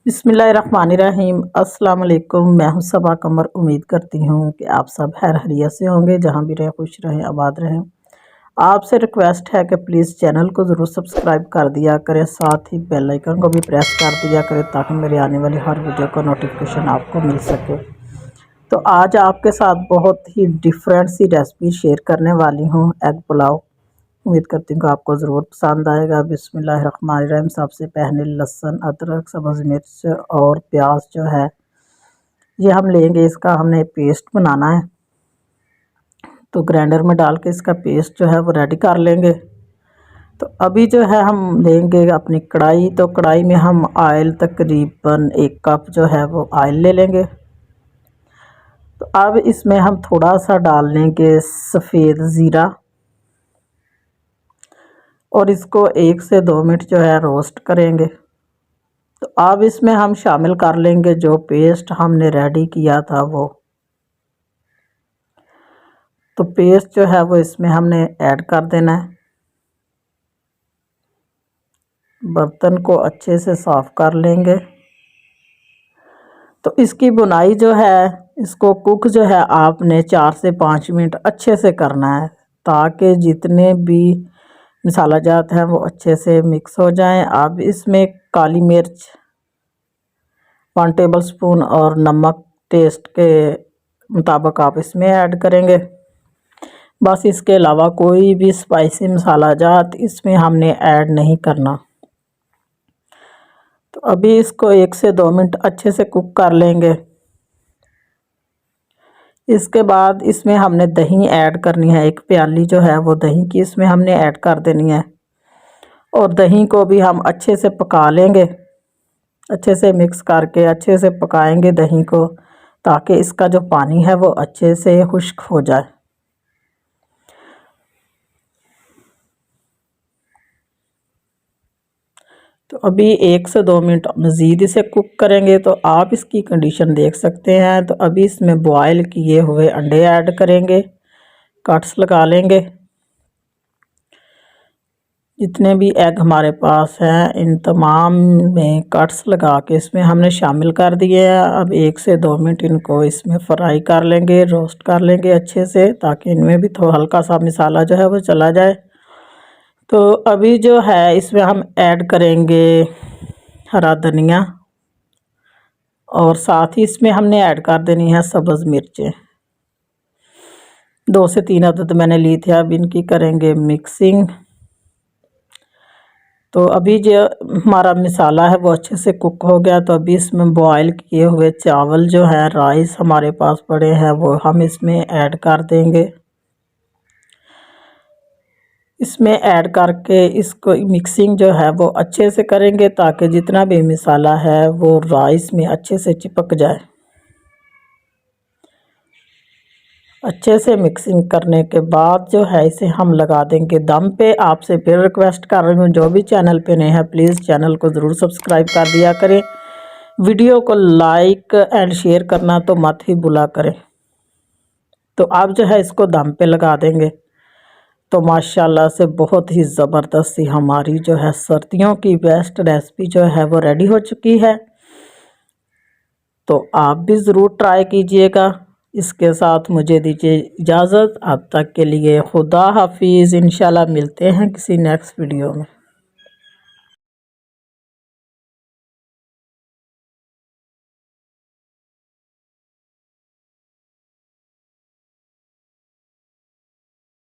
बिस्मिल्लाहिर्रहमानिर्रहीम। अस्सलाम वालेकुम। मैं हूं सबा कमर। उम्मीद करती हूं कि आप सब खैर खैरियत से होंगे, जहां भी रहें खुश रहें आबाद रहें। आपसे रिक्वेस्ट है कि प्लीज़ चैनल को ज़रूर सब्सक्राइब कर दिया करें, साथ ही बेल आइकन को भी प्रेस कर दिया करें ताकि मेरे आने वाली हर वीडियो का नोटिफिकेशन आपको मिल सके। तो आज आपके साथ बहुत ही डिफरेंट सी रेसिपी शेयर करने वाली हूँ, एग पुलाव। उम्मीद करती हूँ कि आपको ज़रूर पसंद आएगा। बिस्मिल्लाहिर्रहमानिर्रहीम। सबसे पहले लहसुन, अदरक, सब्ज़ मिर्च और प्याज जो है ये हम लेंगे, इसका हमने पेस्ट बनाना है। तो ग्राइंडर में डाल के इसका पेस्ट जो है वो रेडी कर लेंगे। तो अभी जो है हम लेंगे अपनी कढ़ाई। तो कढ़ाई में हम ऑयल तकरीबन 1 कप जो है वो ऑयल ले लेंगे। तो अब इसमें हम थोड़ा सा डाल लेंगे सफ़ेद ज़ीरा और इसको 1 से 2 मिनट जो है रोस्ट करेंगे। तो अब इसमें हम शामिल कर लेंगे जो पेस्ट हमने रेडी किया था वो। तो पेस्ट जो है वो इसमें हमने ऐड कर देना है। बर्तन को अच्छे से साफ़ कर लेंगे। तो इसकी बुनाई जो है, इसको कुक जो है आपने 4 से 5 मिनट अच्छे से करना है ताकि जितने भी मसाला जात हैं वो अच्छे से मिक्स हो जाएं। अब इसमें काली मिर्च 1 टेबल स्पून और नमक टेस्ट के मुताबिक आप इसमें ऐड करेंगे। बस इसके अलावा कोई भी स्पाइसी मसाला जात इसमें हमने ऐड नहीं करना। तो अभी इसको 1 से 2 मिनट अच्छे से कुक कर लेंगे। इसके बाद इसमें हमने दही ऐड करनी है। 1 प्याली जो है वो दही की इसमें हमने ऐड कर देनी है और दही को भी हम अच्छे से पका लेंगे। अच्छे से मिक्स करके अच्छे से पकाएंगे दही को ताकि इसका जो पानी है वो अच्छे से खुश्क हो जाए। तो अभी 1 से 2 मिनट मज़ीद इसे कुक करेंगे। तो आप इसकी कंडीशन देख सकते हैं। तो अभी इसमें बॉयल किए हुए अंडे ऐड करेंगे, कट्स लगा लेंगे। जितने भी एग हमारे पास हैं इन तमाम में कट्स लगा के इसमें हमने शामिल कर दिए हैं। अब 1 से 2 मिनट इनको इसमें फ्राई कर लेंगे, रोस्ट कर लेंगे अच्छे से ताकि इनमें भी थोड़ा हल्का सा मसाला जो है वो चला जाए। तो अभी जो है इसमें हम ऐड करेंगे हरा धनिया और साथ ही इसमें हमने ऐड कर देनी है सब्ज़ मिर्चें। 2 से 3 अदद मैंने ली थी। अब इनकी करेंगे मिक्सिंग। तो अभी जो हमारा मसाला है वो अच्छे से कुक हो गया। तो अभी इसमें बॉयल किए हुए चावल जो है, राइस हमारे पास पड़े हैं, वो हम इसमें ऐड कर देंगे। इसमें ऐड करके इसको मिक्सिंग जो है वो अच्छे से करेंगे ताकि जितना भी मसाला है वो राइस में अच्छे से चिपक जाए। अच्छे से मिक्सिंग करने के बाद जो है इसे हम लगा देंगे दम पे। आपसे फिर रिक्वेस्ट कर रही हूँ, जो भी चैनल पे नए हैं प्लीज़ चैनल को ज़रूर सब्सक्राइब कर दिया करें। वीडियो को लाइक एंड शेयर करना तो मत ही भूला करें। तो आप जो है इसको दम पे लगा देंगे। तो माशाल्लाह से बहुत ही ज़बरदस्त सी हमारी जो है सर्दियों की बेस्ट रेसिपी जो है वो रेडी हो चुकी है। तो आप भी ज़रूर ट्राई कीजिएगा। इसके साथ मुझे दीजिए इजाज़त। अब तक के लिए खुदा हाफिज़। इंशाल्लाह मिलते हैं किसी नेक्स्ट वीडियो में।